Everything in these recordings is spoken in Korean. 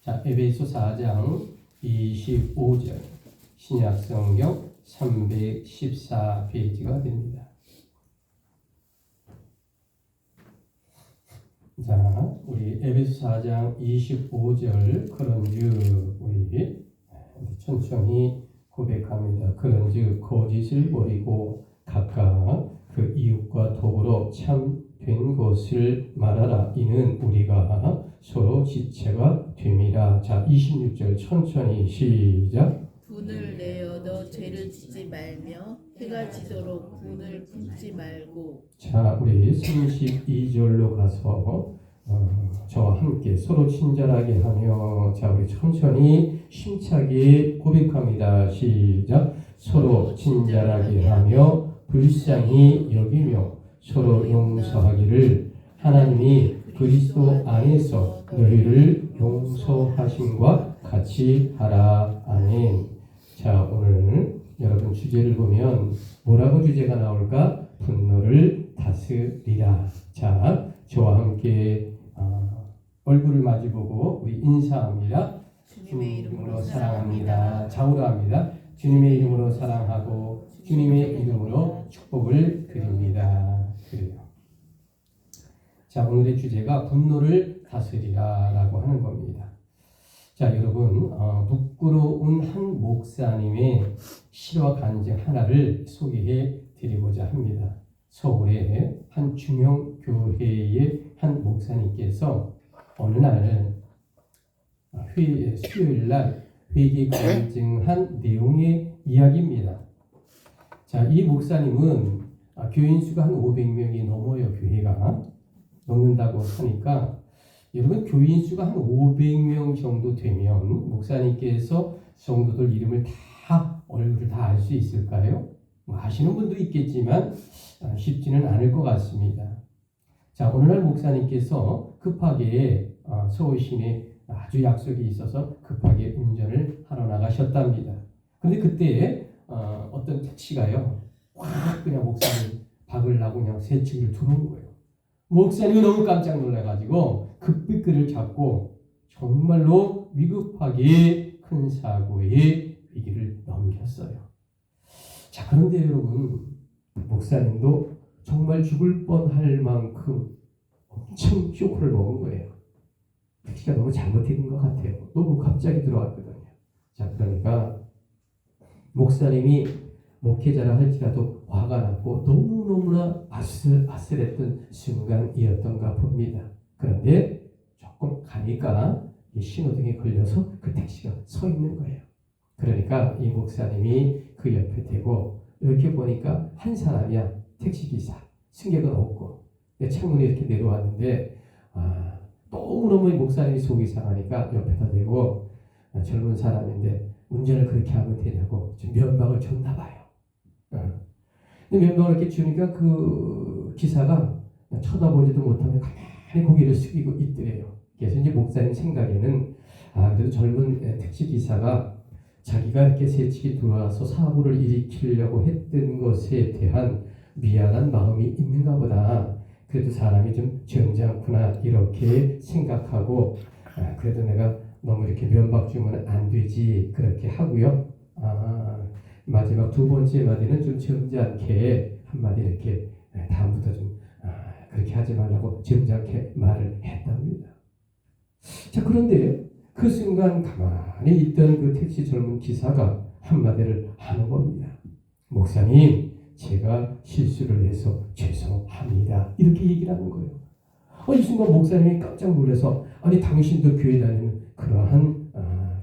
자, 에베소 4장 25절 신약성경 314페이지가 됩니다. 자, 우리 에베소 4장 25절 그런즉 우리 천천히 고백합니다. 그런즉 거짓을 버리고 각각 그 이웃과 더불어 참된 것을 말하라. 이는 우리가 서로 지체가 됨이라. 자, 26절 천천히 시작. 분을 내어 너 죄를 짓지 말며 해가 지도록 분을 품지 말고. 자, 우리 32절로 가서 저와 함께 서로 친절하게 하며, 자, 우리 천천히 힘차게 고백합니다. 시작. 서로 친절하게 하며 불쌍히 여기며 서로 용서하기를 하나님이 그리스도 안에서 너희를 용서하심과 같이 하라. 아멘. 자, 오늘 여러분 주제를 보면 뭐라고 주제가 나올까? 분노를 다스리라. 자, 저와 함께 얼굴을 마주보고 우리 인사합니다. 주님의 이름으로 사랑합니다. 좌우로합니다. 주님의 이름으로 사랑하고 주님의 이름으로 축복을 드립니다. 그래요. 자, 오늘의 주제가 분노를 다스리라 라고 하는 겁니다. 자, 여러분, 부끄러운 한 목사님의 실화 간증 하나를 소개해 드리고자 합니다. 서울의 한 중형 교회의 한 목사님께서 어느 날 수요일 날 회개 간증한 내용의 이야기입니다. 자, 이 목사님은 교인 수가 한 500명이 넘어요. 교회가 넘는다고 하니까 여러분, 교인 수가 한 500명 정도 되면 목사님께서 성도들 이름을 다 얼굴을 다 알 수 있을까요? 아시는 분도 있겠지만 쉽지는 않을 것 같습니다. 자, 어느 날 목사님께서 급하게 서울 시내 아주 약속이 있어서 급하게 운전을 하러 나가셨답니다. 그런데 그때 어떤 택시가요, 확 그냥 목사님 박으려고 그냥 새 측을 들어온 거예요. 목사님이 너무 깜짝 놀라가지고 급비글을 잡고 정말로 위급하게 큰 사고의 위기를 넘겼어요. 자, 그런데 여러분, 목사님도 정말 죽을 뻔할 만큼 엄청 쇼크를 먹은 거예요. 택시가 너무 잘못된 것 같아요. 너무 갑자기 들어왔거든요. 자, 그러니까 목사님이 목회자라 할지라도 화가 났고 너무너무나 아슬아슬했던 순간이었던가 봅니다. 그런데 조금 가니까 이 신호등에 걸려서 그 택시가 서 있는 거예요. 그러니까 이 목사님이 그 옆에 대고 이렇게 보니까 한 사람이야. 택시기사. 승객은 없고. 내 창문에 이렇게 내려왔는데 너무너무 이 목사님이 속이 상하니까 옆에다 대고 젊은 사람인데 운전을 그렇게 하면 되냐고 좀 면박을 줬나 봐요. 근데 면박을 이렇게 주니까 그 기사가 쳐다보지도 못하면 가만히 고개를 숙이고 있더래요. 그래서 이제 목사님 생각에는 그래도 젊은 택시 기사가 자기가 이렇게 새치기 들어와서 사고를 일으키려고 했던 것에 대한 미안한 마음이 있는가 보다. 그래도 사람이 좀 점잖구나 이렇게 생각하고 그래도 내가 너무 이렇게 면박 주면 안 되지 그렇게 하고요. 마지막 두 번째 마디는 좀 점잖게 한마디 이렇게 다음부터 좀 그렇게 하지 말라고 점잖게 말을 했답니다. 자, 그런데 그 순간 가만히 있던 그 택시 젊은 기사가 한마디를 하는 겁니다. 목사님, 제가 실수를 해서 죄송합니다. 이렇게 얘기를 하는 거예요. 이 순간 목사님이 깜짝 놀라서 아니 당신도 교회 다니는 그러한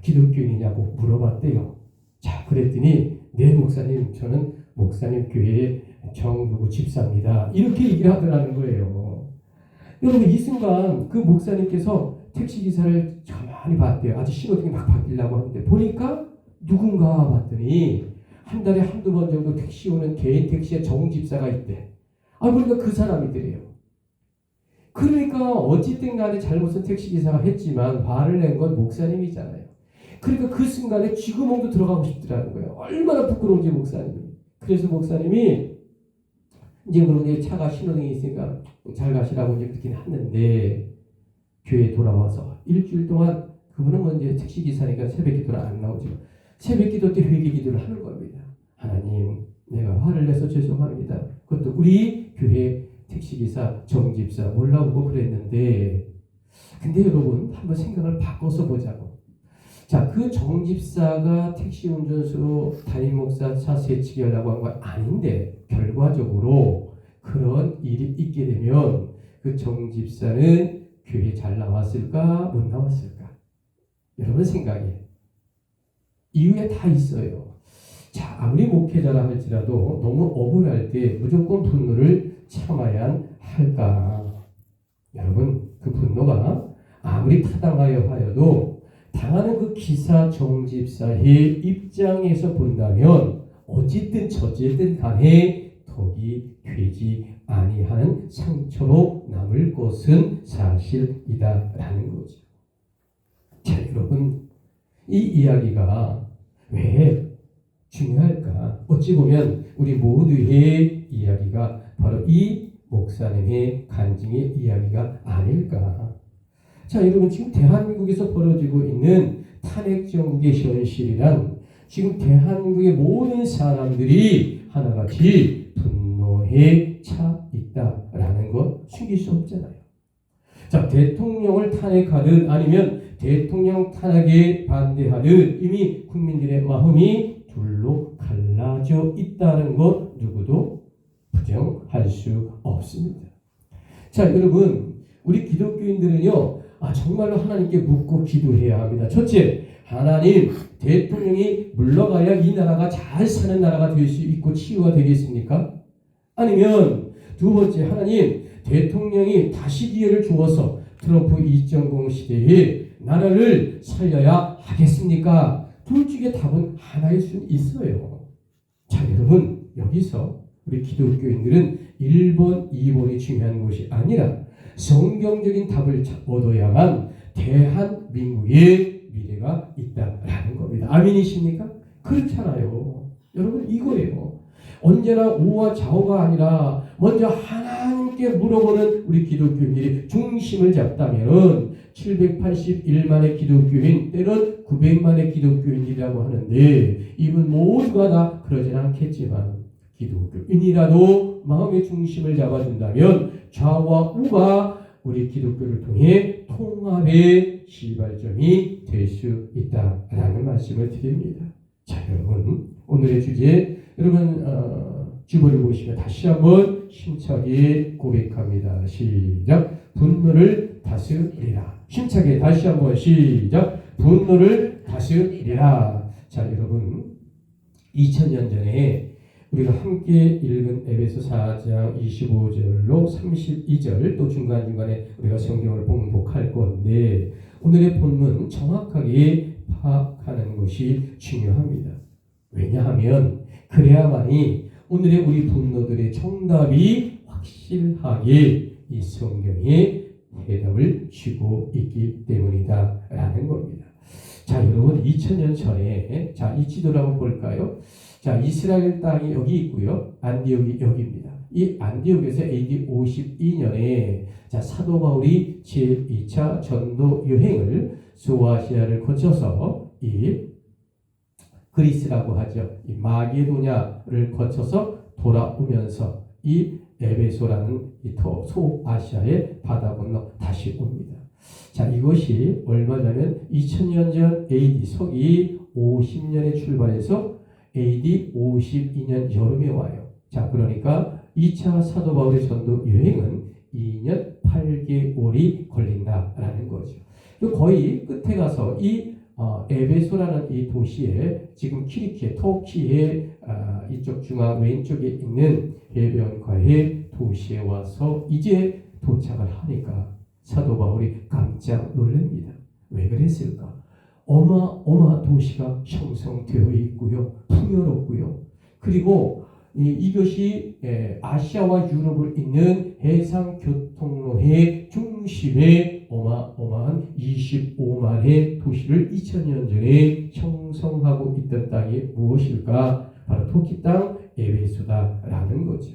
기독교인이냐고 물어봤대요. 자, 그랬더니 네 목사님, 저는 목사님 교회의 정누구 집사입니다. 이렇게 얘기를 하더라는 거예요. 여러분, 이 순간 그 목사님께서 택시기사를 가만히 봤대요. 아직 신호등이 막 바뀌려고 하는데 보니까 누군가 봤더니 한 달에 한두 번 정도 택시 오는 개인 택시의 정집사가 있대. 그러니까 그 사람이더래요. 그러니까 어찌된 간에 잘못은 택시기사가 했지만 화를 낸 건 목사님이잖아요. 그러니까 그 순간에 쥐구멍도 들어가고 싶더라는 거예요. 얼마나 부끄러운지 목사님이. 그래서 목사님이 이제 그런데 차가 신호등이 있으니까 잘 가시라고 이제 그렇게 했는데 교회에 돌아와서 일주일 동안 그분은 뭐 이제 택시기사니까 새벽 기도를 안 나오죠. 새벽 기도 때 회개 기도를 하는 겁니다. 하나님, 내가 화를 내서 죄송합니다. 그것도 우리 교회 택시기사, 정집사 몰라보고 그랬는데, 근데 여러분 한번 생각을 바꿔서 보자고. 자, 그 정집사가 택시 운전수로 담임 목사 차 세치게 하려고 한 건 아닌데, 결과적으로 그런 일이 있게 되면 그 정집사는 교회 잘 나왔을까 못 나왔을까? 여러분 생각에 이유에 다 있어요. 자, 아무리 목회자라 할지라도 너무 억울할 때 무조건 분노를 참아야 할까? 여러분, 그 분노가 아무리 타당하여 하여도 당하는 그 기사 정집사의 입장에서 본다면 어쨌든 저쨌든 간에 덕이 되지 아니하는 상처로 남을 것은 사실이다라는 거죠. 자, 여러분, 이 이야기가 왜 중요할까? 어찌 보면 우리 모두의 이야기가 바로 이 목사님의 간증의 이야기가 아닐까. 자, 여러분, 지금 대한민국에서 벌어지고 있는 탄핵 정국의 현실이란 지금 대한민국의 모든 사람들이 하나같이 분노에 차 있다라는 것 숨길 수 없잖아요. 자, 대통령을 탄핵하든 아니면 대통령 탄핵에 반대하든 이미 국민들의 마음이 둘로 갈라져 있다는 것 누구도 부정할 수 없습니다. 자, 여러분, 우리 기독교인들은요, 정말로 하나님께 묻고 기도해야 합니다. 첫째, 하나님, 대통령이 물러가야 이 나라가 잘 사는 나라가 될 수 있고 치유가 되겠습니까? 아니면 두 번째, 하나님, 대통령이 다시 기회를 주어서 트럼프 2.0 시대에 나라를 살려야 하겠습니까? 둘 중에 답은 하나일 수 있어요. 자, 여러분, 여기서 우리 기독교인들은 1번, 2번이 중요한 것이 아니라 성경적인 답을 얻어야만 대한민국의 미래가 있다라는 겁니다. 아멘이십니까? 그렇잖아요. 여러분, 이거예요. 언제나 우와 좌우가 아니라 먼저 하나님께 물어보는 우리 기독교인들이 중심을 잡다면 781만의 기독교인 때는 900만의 기독교인이라고 하는데 이분 모두가 다 그러진 않겠지만 기독교인이라도 마음의 중심을 잡아준다면 좌우와 우가 우리 기독교를 통해 통합의 시발점이 될 수 있다라는 말씀을 드립니다. 자, 여러분, 오늘의 주제, 여러분 주보를 보시면 다시 한번 힘차게 고백합니다. 시작. 분노를 다스리라. 힘차게 다시 한번 시작. 분노를 다스리라. 자, 여러분, 2000년 전에 우리가 함께 읽은 에베소 4장 25절로 32절 또 중간중간에 우리가 성경을 봉독할 건데 오늘의 본문 정확하게 파악하는 것이 중요합니다. 왜냐하면 그래야만이 오늘의 우리 분노들의 정답이 확실하게 이 성경에 해답을 주고 있기 때문이다라는 겁니다. 자, 여러분, 2000년 전에 이 지도를 한번 볼까요? 자, 이스라엘 땅이 여기 있고요. 안디옥이 여기입니다. 이 안디옥에서 AD 52년에 사도 바울이 제2차 전도 여행을 소아시아를 거쳐서 이 그리스라고 하죠. 이 마게도냐를 거쳐서 돌아오면서 이 에베소라는 이 소아시아의 바다 건너 다시 옵니다. 자, 이것이 얼마 전에 2000년 전 AD 서기 50년에 출발해서 AD 52년 여름에 와요. 자, 그러니까 2차 사도 바울의 전도 여행은 2년 8개월이 걸린다라는 거죠. 거의 끝에 가서 이 에베소라는 이 도시에 지금 키리키에 터키의 이쪽 중앙 왼쪽에 있는 해변가의 도시에 와서 이제 도착을 하니까 사도 바울이 깜짝 놀랍니다. 왜 그랬을까? 어마어마 도시가 형성되어 있고요. 풍요롭고요. 그리고 이것이 아시아와 유럽을 잇는 해상교통로의 중심에 어마어마한 25만의 도시를 2000년 전에 형성하고 있던 땅이 무엇일까? 바로 터키 땅 에베소다라는 거죠.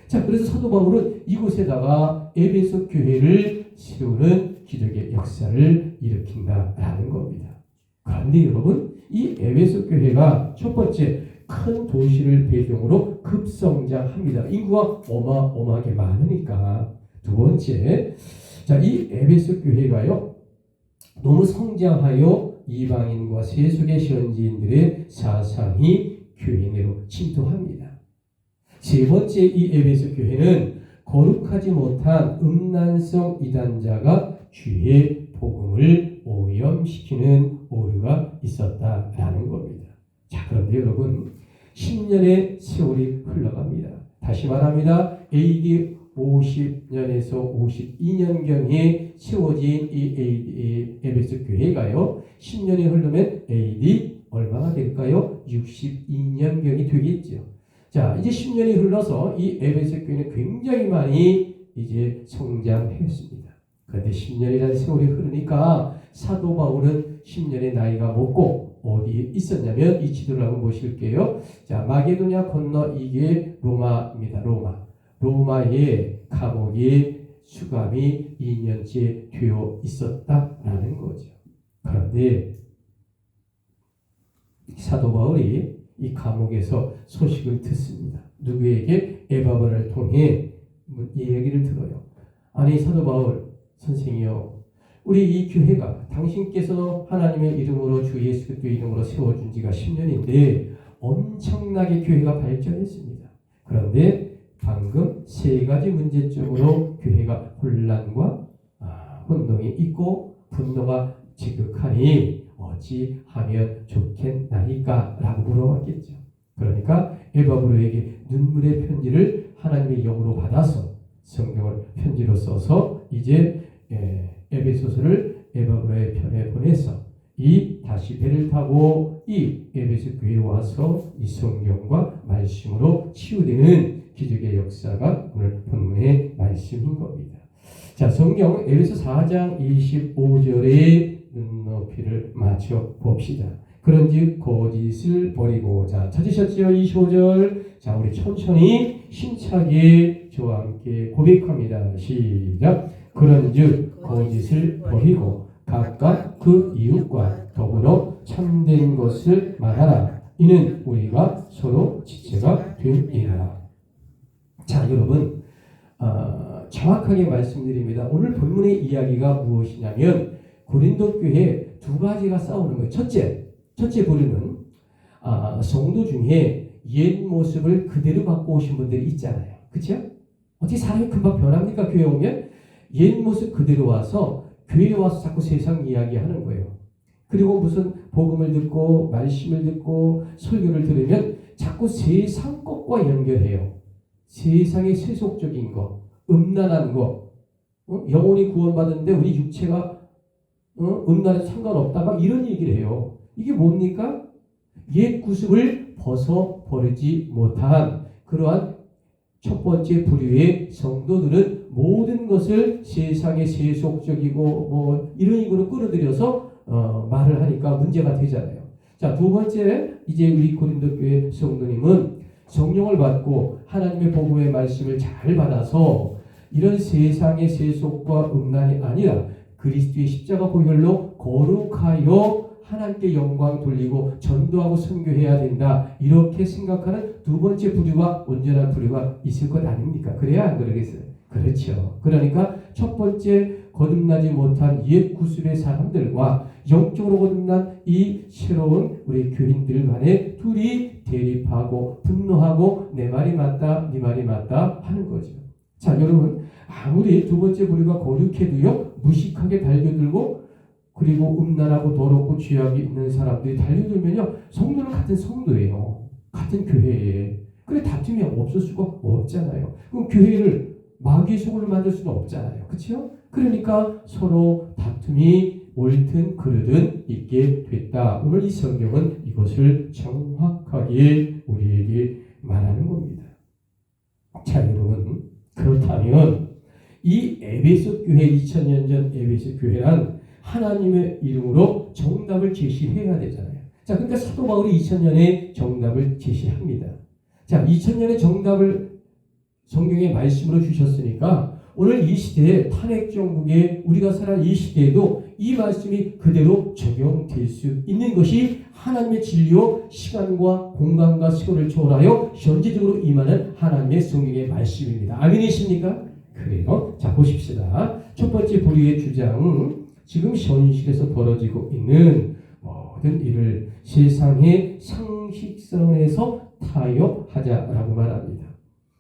자, 그래서 사도 바울은 이곳에다가 에베소 교회를 세우는 기적의 역사를 일으킨다라는 겁니다. 그런데 여러분, 이 에베소 교회가 첫 번째 큰 도시를 배경으로 급성장합니다. 인구가 어마어마하게 많으니까. 두 번째, 자, 이 에베소 교회가요, 너무 성장하여 이방인과 세속의 현지인들의 사상이 교회 내로 침투합니다. 세 번째, 이 에베소 교회는 거룩하지 못한 음란성 이단자가 주의 복음을 오염시키는 오류가 있었다라는 겁니다. 자, 그런데 여러분, 10년의 세월이 흘러갑니다. 다시 말합니다. AD 50년에서 52년경에 세워진 이 에베소 교회가요, 10년이 흐르면 AD 얼마가 될까요? 62년경이 되겠죠. 자, 이제 10년이 흘러서 이 에베소 교회는 굉장히 많이 이제 성장했습니다. 그런데 10년이라는 세월이 흐르니까 사도 바울은 10년의 나이가 먹고 어디에 있었냐면, 이 지도를 한번 보실게요. 자, 마게도냐 건너 이게 로마입니다. 로마의 감옥에 수감이 2년째 되어 있었다라는 거죠. 그런데 사도 바울이 이 감옥에서 소식을 듣습니다. 누구에게? 에바브라를 통해 이 얘기를 들어요. 아니, 사도 바울 선생이요, 우리 이 교회가 당신께서 하나님의 이름으로 주 예수 그리스도의 이름으로 세워준 지가 10년인데 엄청나게 교회가 발전했습니다. 그런데 방금 세 가지 문제점으로 교회가 혼란과 혼동이 있고 분노가 지극하니 어찌하면 좋겠나이까? 라고 물어봤겠죠. 그러니까 에바브로에게 눈물의 편지를 하나님의 영으로 받아서 성경을 편지로 써서 이제 에베소서를 에바브로의 편에 보내서 다시 배를 타고 이 에베소 교회에 와서 이 성경과 말씀으로 치유되는 기적의 역사가 오늘 본문의 말씀인 겁니다. 자, 성경 에베소 4장 25절에 눈높이를 맞춰 봅시다. 그런즉 거짓을 버리고자. 찾으셨지요? 25절. 자, 우리 천천히 힘차게 저와 함께 고백합니다. 시작. 그런즉 거짓을 버리고 각각 그 이웃과 더불어 참된 것을 말하라. 이는 우리가 서로 지체가 됨이라. 자, 여러분, 정확하게 말씀드립니다. 오늘 본문의 이야기가 무엇이냐면 고린도 교회 두 가지가 싸우는 거예요. 첫째 부류는 성도 중에 옛 모습을 그대로 갖고 오신 분들이 있잖아요. 그렇죠? 어떻게 사람이 금방 변합니까? 교회 오면 옛 모습 그대로 와서 교회에 와서 자꾸 세상 이야기하는 거예요. 그리고 무슨 복음을 듣고 말씀을 듣고 설교를 들으면 자꾸 세상 것과 연결해요. 세상의 세속적인 거, 음란한 거, 영혼이 구원받았는데 우리 육체가 음란에 상관없다, 이런 얘기를 해요. 이게 뭡니까? 옛 구습을 벗어버리지 못한 그러한 첫 번째 부류의 성도들은 모든 것을 세상의 세속적이고 이런 식으로 끌어들여서 말을 하니까 문제가 되잖아요. 자, 두 번째, 이제 우리 고린도 교회 성도님은 성령을 받고 하나님의 복음의 말씀을 잘 받아서 이런 세상의 세속과 음란이 아니라 그리스도의 십자가 보혈로 거룩하여 하나님께 영광 돌리고 전도하고 선교해야 된다, 이렇게 생각하는 두 번째 부류가, 온전한 부류가 있을 것 아닙니까? 그래야 안 그러겠어요? 그렇죠. 그러니까 첫 번째 거듭나지 못한 옛 구습의 사람들과 영적으로 거듭난 이 새로운 우리 교인들 간에 둘이 대립하고 분노하고 내 말이 맞다, 네 말이 맞다 하는 거죠. 자, 여러분, 아무리 두 번째 부류가 거룩해도요, 무식하게 달려들고 그리고 음란하고 더럽고 죄악이 있는 사람들이 달려들면요, 성도는 같은 성도예요. 같은 교회에. 그래, 다툼이 없을 수가 없잖아요. 그럼 교회를 마귀의 소굴로 만들 수는 없잖아요. 그렇죠? 그러니까 서로 다툼이 옳든 그르든 있게 됐다. 오늘 이 성경은 이것을 정확하게 우리에게 말하는 겁니다. 자, 여러분, 그렇다면 이 에베소 교회, 2000년 전 에베소 교회란 하나님의 이름으로 정답을 제시해야 되잖아요. 자, 그러니까 사도 바울이 2000년의 정답을 제시합니다. 자, 2000년의 정답을 성경의 말씀으로 주셨으니까 오늘 이 시대에 탄핵 정국에 우리가 살아가는 이 시대에도 이 말씀이 그대로 적용될 수 있는 것이 하나님의 진리요 시간과 공간과 시간을 초월하여 현재적으로 임하는 하나님의 성령의 말씀입니다. 아멘이십니까? 그래요. 자, 보십시다. 첫 번째 불의의 주장, 지금 현실에서 벌어지고 있는 모든 일을 세상의 상식선에서 타협하자라고 말합니다.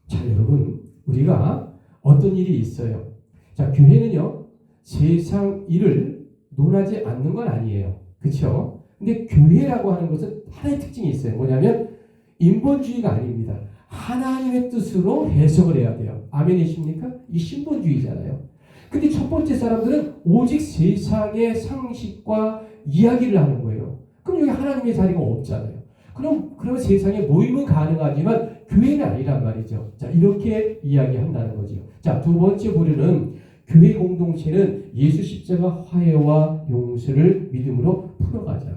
자, 여러분, 우리가 어떤 일이 있어요. 자, 교회는요, 세상 일을 논하지 않는 건 아니에요. 그렇죠? 근데 교회라고 하는 것은 하나의 특징이 있어요. 뭐냐면 인본주의가 아닙니다. 하나님의 뜻으로 해석을 해야 돼요. 아멘이십니까? 이 신본주의잖아요. 근데 첫 번째 사람들은 오직 세상의 상식과 이야기를 하는 거예요. 그럼 여기 하나님의 자리가 없잖아요. 그럼 세상에 모임은 가능하지만 교회는 아니란 말이죠. 자, 이렇게 이야기한다는 거죠. 자, 두 번째 부류는 교회 공동체는 예수 십자가 화해와 용서를 믿음으로 풀어가자.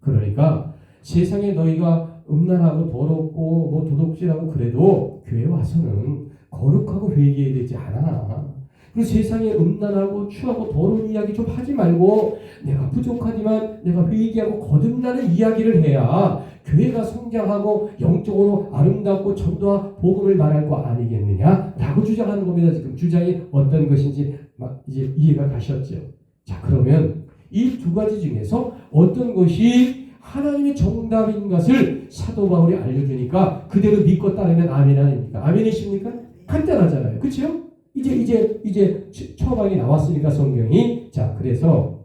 그러니까 세상에 너희가 음란하고 더럽고 뭐 도둑질하고 그래도 교회 와서는 거룩하고 회개해야 되지 않아. 그리고 세상에 음란하고 추하고 더러운 이야기 좀 하지 말고 내가 부족하지만 내가 회개하고 거듭나는 이야기를 해야 교회가 성장하고 영적으로 아름답고 전도와 복음을 말할 거 아니겠느냐라고 주장하는 겁니다. 지금 주장이 어떤 것인지 막 이제 이해가 가셨죠. 자, 그러면 이 두 가지 중에서 어떤 것이 하나님의 정답인 것을 사도 바울이 알려주니까 그대로 믿고 따르면 아멘 아닙니까? 아멘이십니까? 간단하잖아요. 그렇죠? 이제 처방이 나왔으니까 성경이. 자, 그래서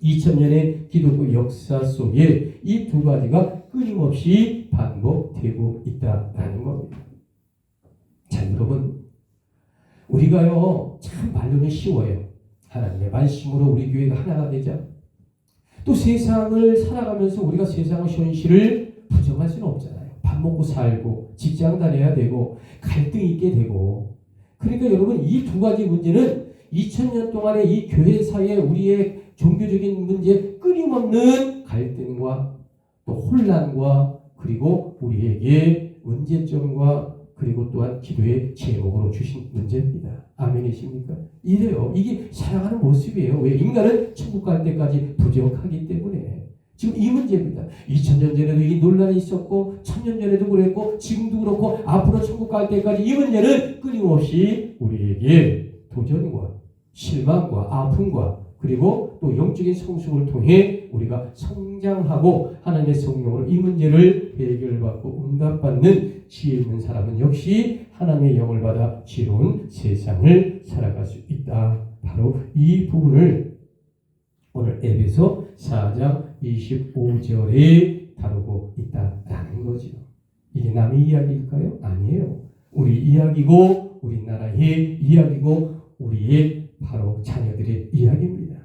2000년의 기독교 역사 속에 이 두 가지가 끊임없이 반복되고 있다라는 겁니다. 자, 여러분, 우리가요 참 말로는 쉬워요. 하나님의 말씀으로 우리 교회가 하나가 되자. 또 세상을 살아가면서 우리가 세상의 현실을 부정할 수는 없잖아요. 밥 먹고 살고 직장 다녀야 되고 갈등이 있게 되고. 그러니까 여러분, 이 두 가지 문제는 2000년 동안의 이 교회 사이에 우리의 종교적인 문제 끊임없는 갈등과 또 혼란과 그리고 우리에게 문제점과 그리고 또한 기도의 제목으로 주신 문제입니다. 아멘이십니까? 이래요. 이게 사랑하는 모습이에요. 왜? 인간은 천국 갈 때까지 부족하기 때문에. 지금 이 문제입니다. 2000년 전에도 이 논란이 있었고 1000년 전에도 그랬고 지금도 그렇고 앞으로 천국 갈 때까지 이 문제는 끊임없이 우리에게 도전과 실망과 아픔과 그리고 또 영적인 성숙을 통해 우리가 성장하고 하나님의 성령으로 이 문제를 해결받고 응답받는 지혜 있는 사람은 역시 하나님의 영을 받아 지혜로운 세상을 살아갈 수 있다. 바로 이 부분을 오늘 에베소 4장 25절에 다루고 있다라는 거죠. 이게 남의 이야기일까요? 아니에요. 우리 이야기고 우리나라의 이야기고 우리의 바로 자녀들의 이야기입니다.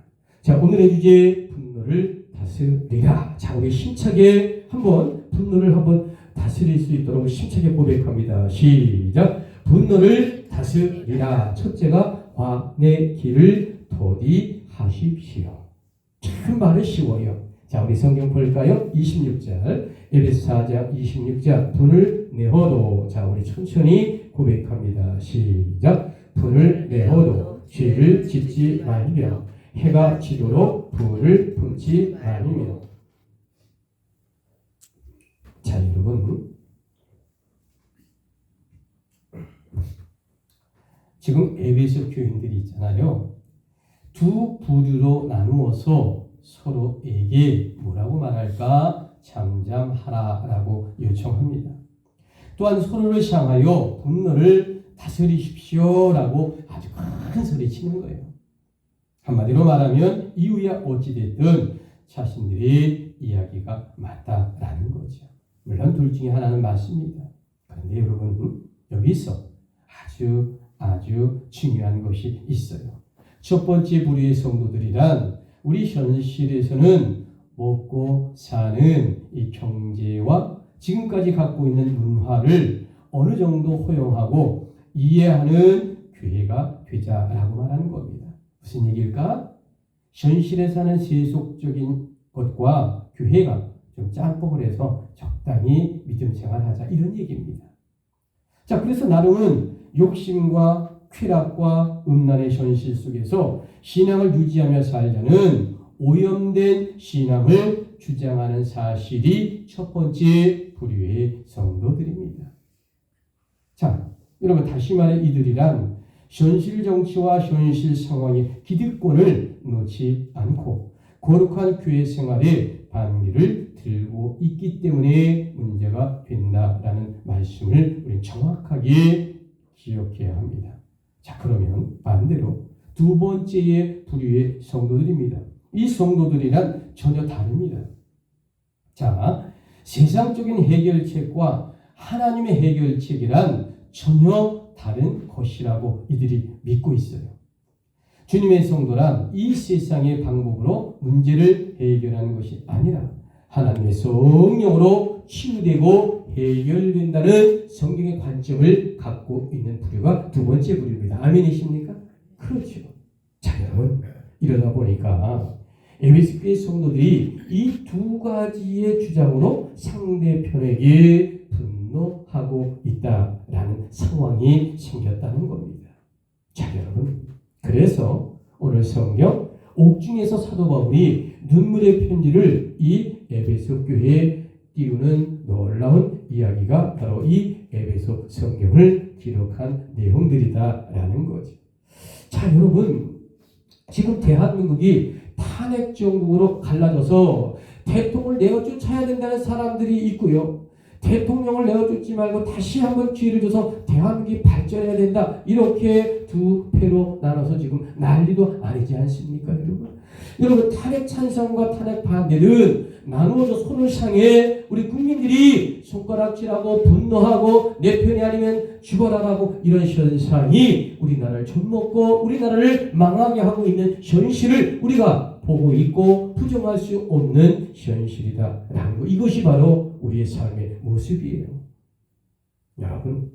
자, 오늘의 주제 분노를 다스리라. 자, 우리 힘차게 한번 분노를 한번 다스릴 수 있도록 힘차게 고백합니다. 시작. 분노를 다스리라. 첫째가 화내 길을 더디하십시오. 참 말은 쉬워요. 자, 우리 성경 볼까요? 26절 에베소 4장 26절 분을 내어도. 자, 우리 천천히 고백합니다. 시작. 분을 내어도 죄를 짓지 말며 해가 지도록 불을 품지 말며. 자, 여러분, 지금 에베소 교인들이 있잖아요. 두 부류로 나누어서 서로에게 뭐라고 말할까? 잠잠하라라고 요청합니다. 또한 서로를 향하여 분노를 다스리십시오라고 아주 큰 소리 치는 거예요. 한마디로 말하면 이유야 어찌됐든 자신들의 이야기가 맞다라는 거죠. 물론 둘 중에 하나는 맞습니다. 그런데 여러분, 여기서 아주 중요한 것이 있어요. 첫 번째 부류의 성도들이란 우리 현실에서는 먹고 사는 이 경제와 지금까지 갖고 있는 문화를 어느 정도 허용하고 이해하는 교회가 되자라고 말하는 겁니다. 무슨 얘기일까? 현실에 사는 세속적인 것과 교회가 좀 짬뽕을 해서 적당히 믿음 생활하자, 이런 얘기입니다. 자, 그래서 나름은 욕심과 쾌락과 음란의 현실 속에서 신앙을 유지하며 살자는 오염된 신앙을 주장하는 사실이 첫 번째 부류의 성도들입니다. 자, 여러분 다시 말해 이들이란 현실 정치와 현실 상황의 기득권을 놓지 않고 거룩한 교회 생활의 반기를 들고 있기 때문에 문제가 된다라는 말씀을 우리는 정확하게 기억해야 합니다. 자, 그러면 반대로 두 번째의 부류의 성도들입니다. 이 성도들이란 전혀 다릅니다. 자, 세상적인 해결책과 하나님의 해결책이란 전혀 다른 것이라고 이들이 믿고 있어요. 주님의 성도란 이 세상의 방법으로 문제를 해결하는 것이 아니라 하나님의 성령으로 치유되고 해결된다는 성경의 관점을 갖고 있는 부류가 두 번째 부류입니다. 아멘이십니까? 그렇죠. 자, 여러분, 이러다 보니까 에베소 교회 성도들이 이 두 가지의 주장으로 상대편에게 분노하고 있다라는 상황이 생겼다는 겁니다. 자, 여러분, 그래서 오늘 성경 옥중에서 사도 바울이 눈물의 편지를 이 에베소 교회에 띄우는 놀라운 이야기가 바로 이 에베소 성경을 기록한 내용들이다라는 거죠. 자, 여러분, 지금 대한민국이 탄핵 정국으로 갈라져서 대통령을 내어쫓아야 된다는 사람들이 있고요. 대통령을 내어쫓지 말고 다시 한번 기회를 줘서 대한민국이 발전해야 된다. 이렇게 두 패로 나눠서 지금 난리도 아니지 않습니까, 여러분? 여러분, 탄핵 찬성과 탄핵 반대는 나누어져 손을 향해 우리 국민들이 손가락질하고 분노하고 내 편이 아니면 죽어라라고 이런 현상이 우리나라를 좀먹고 우리나라를 망하게 하고 있는 현실을 우리가 보고 있고 부정할 수 없는 현실이다라는 거. 이것이 바로 우리의 삶의 모습이에요. 여러분,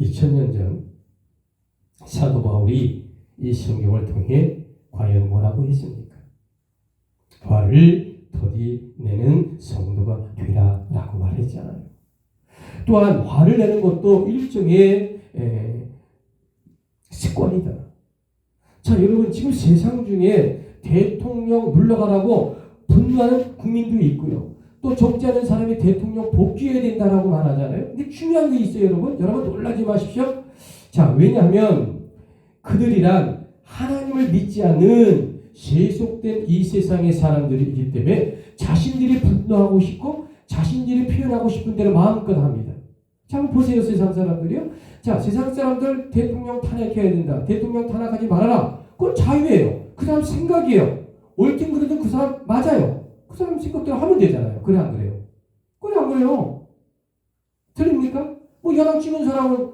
2000년 전 사도 바울이 이 성경을 통해 과연 뭐라고 했습니까? 화를 더디내는 성도가 되라라고 말했잖아요. 또한 화를 내는 것도 일종의 습관이다. 자, 여러분, 지금 세상 중에 대통령 물러가라고 분노하는 국민도 있고요. 또 적지 않은 사람이 대통령 복귀해야 된다라고 말하잖아요. 근데 중요한 게 있어요, 여러분. 여러분 놀라지 마십시오. 자, 왜냐하면 그들이란 하나님을 믿지 않는 세속된 이 세상의 사람들이기 때문에 자신들이 분노하고 싶고 자신들이 표현하고 싶은 대로 마음껏 합니다. 자, 한번 보세요, 세상 사람들이요. 자, 세상 사람들 대통령 탄핵해야 된다. 대통령 탄핵하지 말아라. 그건 자유예요. 그 사람 생각이에요. 옳든 그르든 그 사람 맞아요. 그 사람 생각대로 하면 되잖아요. 그래, 안 그래요? 그래, 안 그래요? 틀립니까? 뭐 야당 찍은 사람은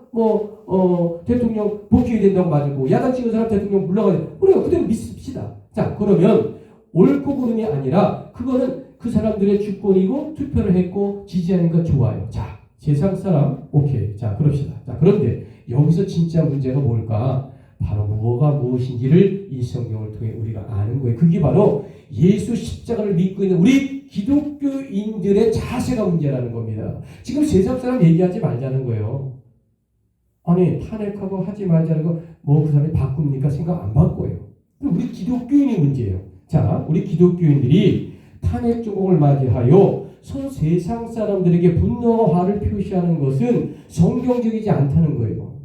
대통령 복귀해야 된다고 맞고 야당 찍은 사람 대통령 물러가야 돼. 그래요. 그대로 믿습시다. 자, 그러면 옳고 그름이 아니라 그거는 그 사람들의 주권이고 투표를 했고 지지하는 거 좋아요. 자, 세상 사람 오케이. 자, 그럽시다. 자, 그런데 여기서 진짜 문제가 뭘까? 바로 뭐가 무엇인지를 이 성경을 통해 우리가 아는 거예요. 그게 바로 예수 십자가를 믿고 있는 우리 기독교인들의 자세가 문제라는 겁니다. 지금 세상 사람 얘기하지 말자는 거예요. 아니, 탄핵하고 하지 말자는 거 뭐 그 사람이 바꿉니까? 생각 안 바꿔요. 우리 기독교인이 문제예요. 자, 우리 기독교인들이 탄핵 조공을 맞이하여 세상 사람들에게 분노와 화를 표시하는 것은 성경적이지 않다는 거예요.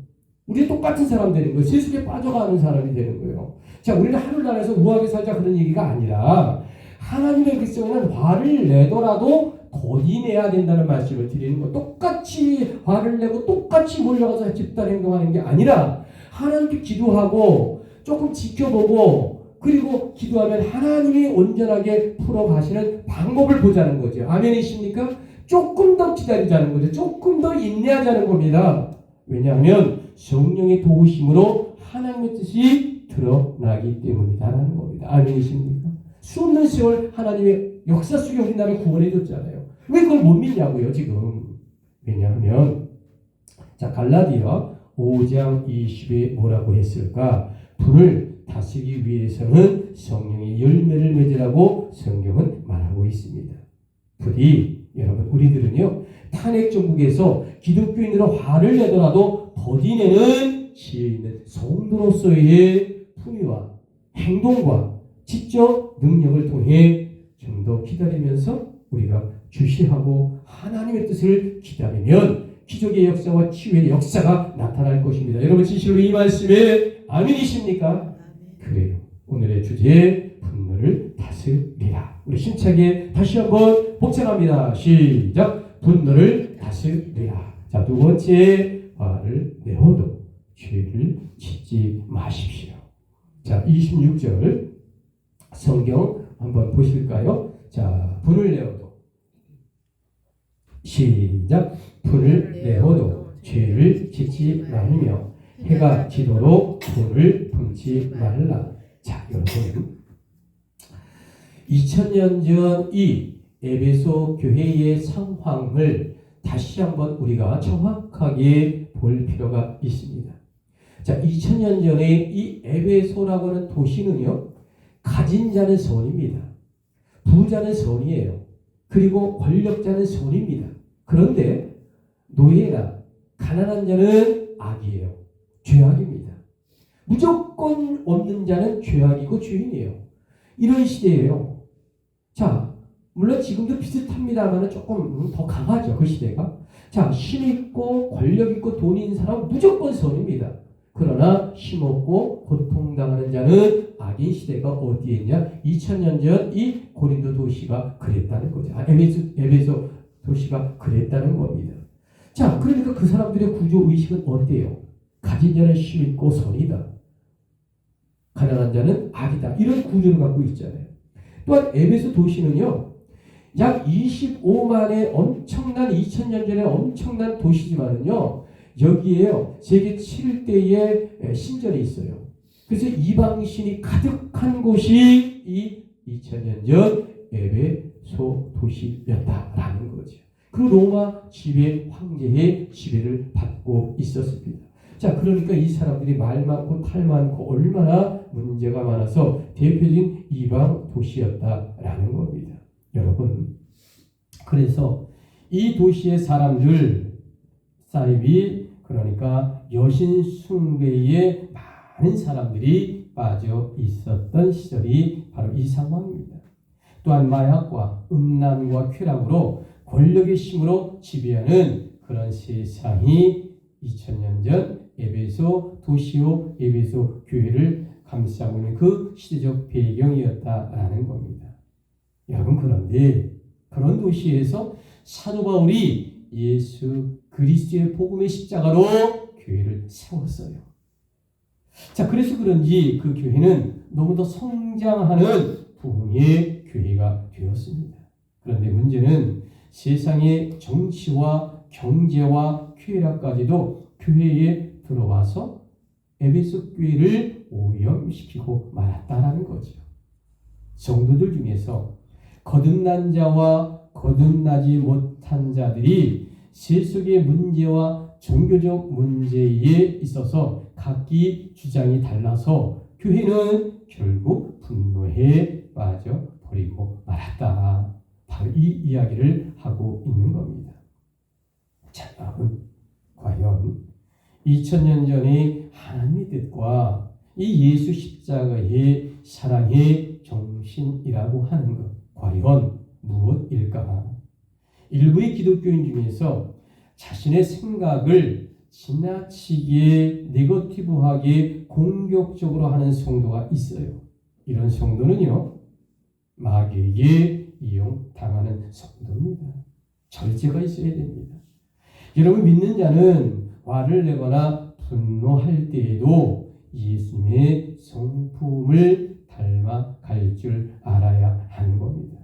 우리 똑같은 사람 되는 거예요. 세속에 빠져가는 사람이 되는 거예요. 자, 우리는 하늘나라에서 우아하게 살자 그런 얘기가 아니라 하나님의 백성은 화를 내더라도 거듭내야 된다는 말씀을 드리는 거. 똑같이 화를 내고 똑같이 몰려가서 집단 행동하는 게 아니라 하나님께 기도하고 조금 지켜보고 그리고 기도하면 하나님이 온전하게 풀어가시는 방법을 보자는 거죠. 아멘이십니까? 조금 더 기다리자는 거죠. 조금 더 인내하자는 겁니다. 왜냐하면 성령의 도우심으로 하나님의 뜻이 드러나기 때문이다라는 겁니다. 아멘이십니까? 수없는 세월 하나님의 역사 속에 우리 나라를 구원해줬잖아요. 왜 그걸 못 믿냐고요, 지금. 왜냐하면 자, 갈라디아 5장 20에 뭐라고 했을까? 불을 다스리기 위해서는 성령의 열매를 맺으라고 성경은 말하고 있습니다. 부디 여러분, 우리들은요 탄핵 정국에서 기독교인으로 화를 내더라도 버디내는 지혜 있는 성도로서의 품위와 행동과 지적 능력을 통해 좀 더 기다리면서 우리가 주시하고 하나님의 뜻을 기다리면 기적의 역사와 치유의 역사가 나타날 것입니다. 여러분 진실로 이 말씀에 아멘이십니까? 아멘. 그래요. 오늘의 주제 분노를 다스리라. 우리 힘차게 다시 한번 복창합니다. 시작. 분노를 다스리라. 자, 두 번째, 화를 내어도 죄를 짓지 마십시오. 자, 26절 성경 한번 보실까요? 자, 분을 내어도 시작. 분을 내어도 죄를 짓지 말며 해가 지도록 분을 품지 말라. 자, 여러분 2000년 전 이 에베소 교회의 상황을 다시 한번 우리가 정확하게 볼 필요가 있습니다. 자, 2000년 전에 이 에베소라고 하는 도시는요, 가진 자는 선입니다. 부자는 선이에요. 그리고 권력자는 선입니다. 그런데 노예나 가난한 자는 악이에요. 죄악입니다. 무조건 없는 자는 죄악이고 죄인이에요. 이런 시대예요. 자, 물론 지금도 비슷합니다만 조금 더 강하죠. 그 시대가. 자, 힘 있고 권력 있고 돈 있는 사람은 무조건 선입니다. 그러나 힘없고 고통당하는 자는 악인 시대가 어디에 있냐? 2000년 전 이 고린도 도시가 그랬다는 거죠. 에베소 도시가 그랬다는 겁니다. 자, 그러니까 그 사람들의 구조의식은 어때요? 가진 자는 힘 있고 선이다. 가난한 자는 악이다. 이런 구조를 갖고 있잖아요. 또한 에베소 도시는요, 약 25만의 엄청난 2000년 전에 엄청난 도시지만은요, 여기에요 세계 7대의 신전이 있어요. 그래서 이방신이 가득한 곳이 이 2000년 전 에베소 도시였다라는 거죠. 그 로마 지배 황제의 지배를 받고 있었습니다. 자, 그러니까 이 사람들이 말 많고 탈 많고 얼마나 문제가 많아서 대표적인 이방 도시였다라는 겁니다. 여러분, 그래서 이 도시의 사람들 사이비, 그러니까 여신 숭배에 많은 사람들이 빠져 있었던 시절이 바로 이 상황입니다. 또한 마약과 음란과 쾌락으로 권력의 힘으로 지배하는 그런 세상이 2000년 전 에베소 도시요 에베소 교회를 감싸고 있는 그 시대적 배경이었다라는 겁니다. 여러분, 그런데 그런 도시에서 사도 바울이 예수 그리스도의 복음의 십자가로 교회를 세웠어요. 자, 그래서 그런지 그 교회는 너무 더 성장하는 부흥의 교회가 되었습니다. 그런데 문제는 세상의 정치와 경제와 쾌락까지도 교회에 들어와서 에베소 교회를 오염시키고 말았다라는 거죠. 성도들 중에서 거듭난 자와 거듭나지 못한 자들이 세속의 문제와 종교적 문제에 있어서 각기 주장이 달라서 교회는 결국 분노에 빠져 버리고 말았다. 바로 이 이야기를 하고 있는 겁니다. 자, 여러분, 과연 2000년 전의 하나님의 뜻과 이 예수 십자가의 사랑의 정신이라고 하는 것, 과연 무엇일까? 일부의 기독교인 중에서 자신의 생각을 지나치게 네거티브하게 공격적으로 하는 성도가 있어요. 이런 성도는요, 마귀에게 이용당하는 성도입니다. 절제가 있어야 됩니다. 여러분, 믿는 자는 화를 내거나 분노할 때에도 예수님의 성품을 닮아갈 줄 알아야 하는 겁니다.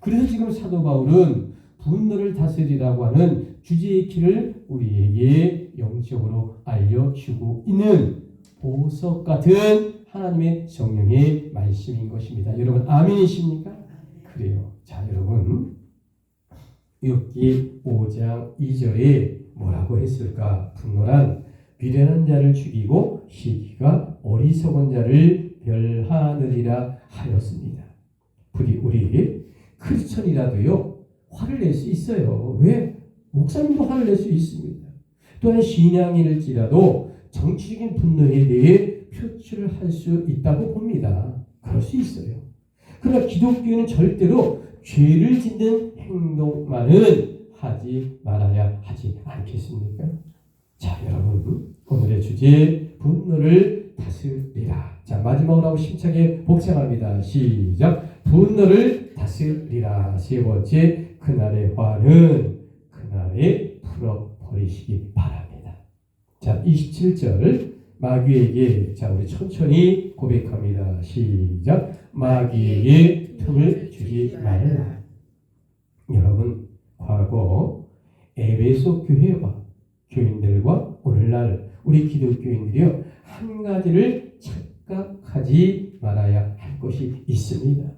그래서 지금 사도 바울은 분노를 다스리라고 하는 주제의 키를 우리에게 영적으로 알려주고 있는 보석 같은 하나님의 성령의 말씀인 것입니다. 여러분, 아멘이십니까? 그래요. 자, 여러분, 욥기 5장 2절에 뭐라고 했을까? 분노란 미련한 자를 죽이고 시기가 어리석은 자를 멸하느니라 하였습니다. 우리 크리스천이라도요, 화를 낼 수 있어요. 왜? 목사님도 화를 낼 수 있습니다. 또한 신앙일지라도 정치적인 분노에 대해 표출을 할 수 있다고 봅니다. 그럴 수 있어요. 그러나 기독교는 절대로 죄를 짓는 행동만은 하지 말아야 하지 않겠습니까? 자, 여러분, 오늘의 주제 분노를 다스리라. 자, 마지막으로 하고 힘차게 복창합니다. 시작. 분노를 다스리라. 세 번째, 그날의 화는 그날에 풀어버리시기 바랍니다. 자, 27절 마귀에게, 자, 우리 천천히 고백합니다. 시작. 마귀에게 틈을 주지 말라. 여러분, 과거 에베소 교회와 교인들과 오늘날 우리 기독교인들이요, 한 가지를 착각하지 말아야 할 것이 있습니다.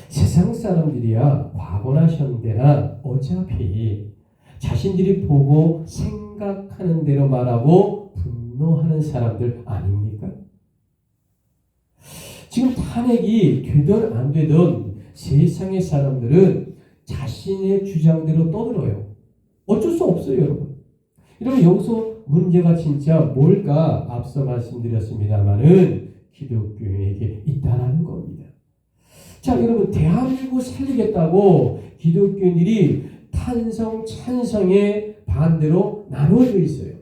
세상 사람들이야 과거나 현대나 어차피 자신들이 보고 생각하는 대로 말하고 분노하는 사람들 아닙니까? 지금 탄핵이 되든 안 되든 세상의 사람들은 자신의 주장대로 떠들어요. 어쩔 수 없어요, 여러분. 여러분, 여기서 문제가 진짜 뭘까? 앞서 말씀드렸습니다만은 기독교인에게 있다라는 겁니다. 자, 여러분, 대한민국을 살리겠다고 기독교인들이 탄성, 찬성의 반대로 나누어져 있어요.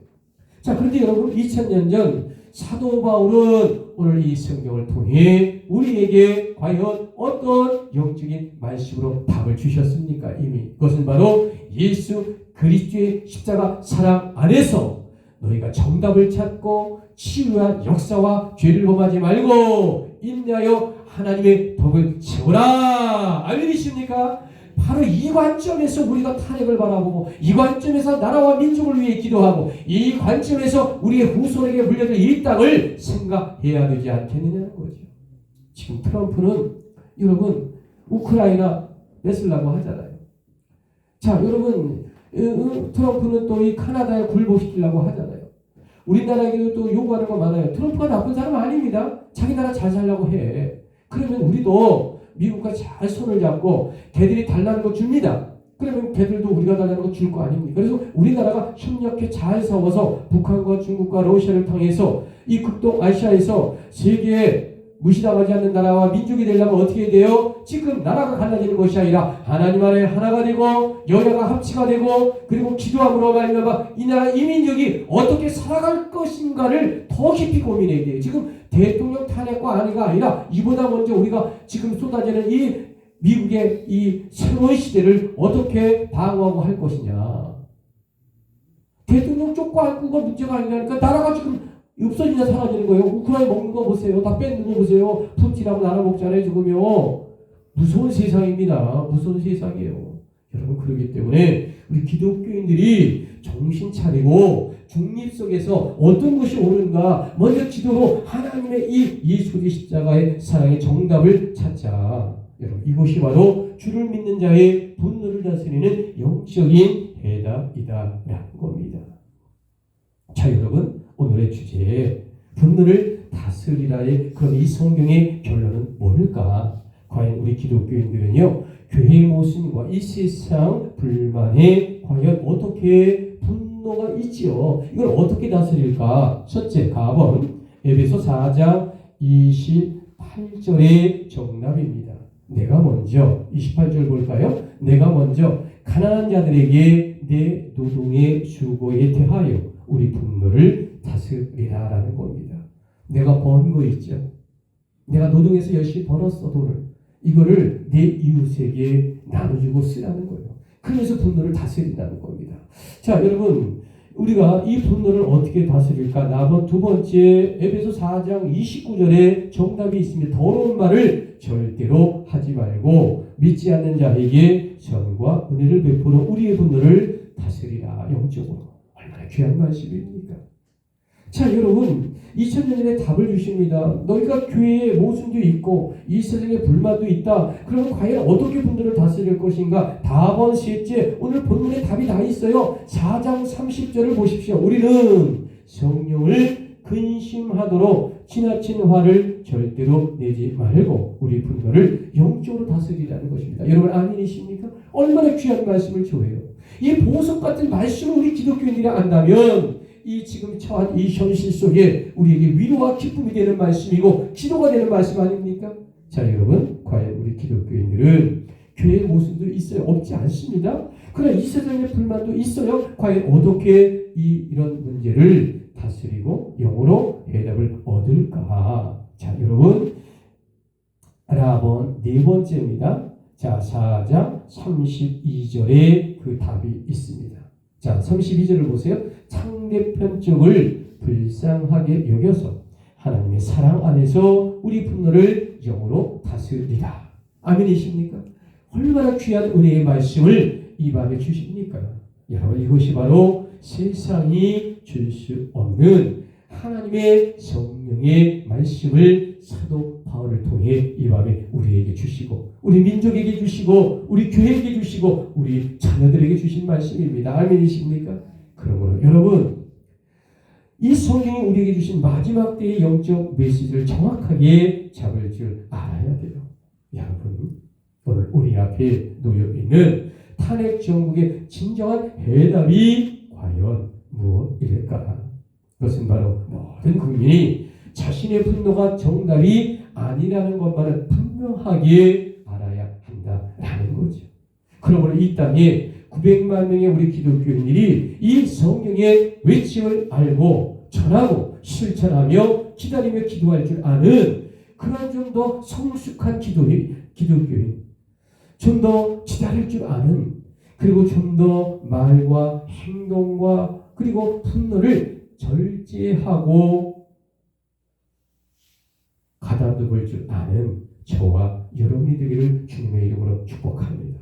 자, 그런데 여러분, 2000년 전 사도 바울은 오늘 이 성경을 통해 우리에게 과연 어떤 영적인 말씀으로 답을 주셨습니까? 이미 그것은 바로 예수 그리스도의 십자가 사랑 안에서 너희가 정답을 찾고 치유한 역사와 죄를 범하지 말고 인내하여 하나님의 덕을 채우라. 아멘이십니까? 바로 이 관점에서 우리가 탄핵을 바라보고, 이 관점에서 나라와 민족을 위해 기도하고, 이 관점에서 우리의 후손에게 물려줄 이 땅을 생각해야 되지 않겠느냐는 거죠. 지금 트럼프는 여러분 우크라이나 뺏으려고 하잖아요. 자, 여러분, 트럼프는 또 이 카나다에 굴복시키려고 하잖아요. 우리나라에게도 또 요구하는 거 많아요. 트럼프가 나쁜 사람 아닙니다. 자기 나라 잘 살려고 해. 그러면 우리도 미국과 잘 손을 잡고 걔들이 달라는 거 줍니다. 그러면 걔들도 우리가 달라는 거 줄 거 아닙니까? 그래서 우리나라가 협력해 잘 싸워서 북한과 중국과 러시아를 통해서 이 극동 아시아에서 세계에 무시당하지 않는 나라와 민족이 되려면 어떻게 돼요? 지금 나라가 갈라지는 것이 아니라 하나님 안에 하나가 되고 여야가 합치가 되고, 그리고 기도함으로 말미암아 이 나라 이 민족이 어떻게 살아갈 것인가를 더 깊이 고민해야 돼요. 지금 대통령 탄핵과 안위가 아니라 이보다 먼저 우리가 지금 쏟아지는 이 미국의 이 새로운 시대를 어떻게 방어하고 할 것이냐. 대통령 쪽고 안고가 문제가 아니라니까. 나라가 지금 없어지냐 사라지는 거예요. 우크라이나 먹는 거 보세요. 다 뺏는 거 보세요. 푸틴하고 나라 먹잖아요, 지금요. 무서운 세상입니다. 무서운 세상이에요. 여러분, 그렇기 때문에 우리 기독교인들이 정신 차리고 중립 속에서 어떤 것이 옳은가 먼저 기도로 하나님의 이 예수 그리스도의 십자가의 사랑의 정답을 찾자. 여러분, 이것이 바로 주를 믿는 자의 분노를 다스리는 영적인 해답이다라는 겁니다. 자, 여러분, 오늘의 주제 분노를 다스리라의 그럼 이 성경의 결론은 뭘까? 과연 우리 기독교인들은요, 교회의 모순과 이 세상 불만에 과연 어떻게 분노가 있지요? 이걸 어떻게 다스릴까? 첫째, 가본 에베소 4장 28절의 정답입니다. 내가 먼저 28절 볼까요? 내가 먼저 가난한 자들에게 내 노동의 수고에 대하여 우리 분노를 다스리라라는 겁니다. 내가 번 거 있죠. 내가 노동해서 열심히 벌었어, 돈을. 이거를 내 이웃에게 나눠주고 쓰라는 거예요. 그래서 분노를 다스린다는 겁니다. 자, 여러분, 우리가 이 분노를 어떻게 다스릴까? 나번 두 번째 에베소 4장 29절에 정답이 있습니다. 더러운 말을 절대로 하지 말고 믿지 않는 자에게 선과 은혜를 베풀어 우리의 분노를 다스리라. 영적으로. 얼마나 귀한 말씀입니까? 자, 여러분, 2000년 전에 답을 주십니다. 너희가 교회에 모순도 있고 이 세상에 불만도 있다. 그러면 과연 어떻게 분들을 다스릴 것인가? 답은 셋째, 오늘 본문에 답이 다 있어요. 4장 30절을 보십시오. 우리는 성령을 근심하도록 지나친 화를 절대로 내지 말고 우리 분노를 영적으로 다스리라는 것입니다. 여러분, 아멘이십니까? 얼마나 귀한 말씀을 줘요. 이 보석 같은 말씀을 우리 기독교인들이 안다면 이 지금 처한 이 현실 속에 우리에게 위로와 기쁨이 되는 말씀이고 기도가 되는 말씀 아닙니까? 자, 여러분, 과연 우리 기독교인들은 교회의 모습도 있어요? 없지 않습니다. 그러나 이 세상에 불만도 있어요. 과연 어떻게 이런 문제를 다스리고 영으로 해답을 얻을까? 자, 여러분, 알아본 네 번째입니다. 자, 4장 32절에 그 답이 있습니다. 자, 32절을 보세요. 상대편 쪽을 불쌍하게 여겨서 하나님의 사랑 안에서 우리 분노를 영으로 다스리라. 아멘이십니까? 얼마나 귀한 은혜의 말씀을 이 밤에 주십니까? 여러분, 이것이 바로 세상이 줄 수 없는 하나님의 성령의 말씀을 사도 바울을 통해 이 밤에 우리에게 주시고 우리 민족에게 주시고 우리 교회에게 주시고 우리 자녀들에게 주신 말씀입니다. 아멘이십니까? 그러므로 여러분, 이 성경이 우리에게 주신 마지막 때의 영적 메시지를 정확하게 잡을 줄 알아야 돼요. 여러분, 오늘 우리 앞에 놓여있는 탄핵 정국의 진정한 해답이 과연 무엇일까? 그것은 바로 모든 국민이 자신의 분노가 정답이 아니라는 것만을 분명하게 알아야 한다라는 거죠. 그러므로 이 땅에 900만 명의 우리 기독교인들이 이 성경의 외침을 알고 전하고 실천하며 기다리며 기도할 줄 아는 그런 좀 더 성숙한 기독교인, 좀 더 기다릴 줄 아는, 그리고 좀 더 말과 행동과 그리고 분노를 절제하고 가다듬어 볼 줄 아는 저와 여러분이 되기를 주님의 이름으로 축복합니다.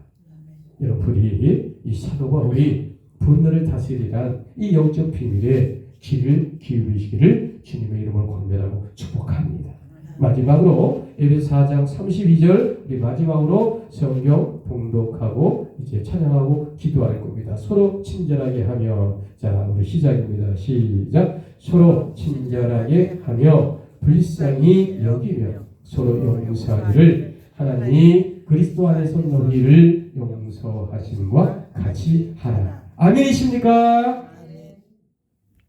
여러분이 이 사도 바울이 분노를 다스리란 이 영적 비밀에 귀를 기울이시기를 주님의 이름으로 권면하고 축복합니다. 마지막으로 에베소 4장 32절 우리 마지막으로 성경 봉독하고 이제 찬양하고 기도할 겁니다. 서로 친절하게 하며, 자, 우리 시작입니다. 시작. 서로 친절하게 하며 불쌍히 여기며 서로 용서하기를 하나님 그리스도 안에서 너희를 용서하심과 같이 하라. 아멘이십니까?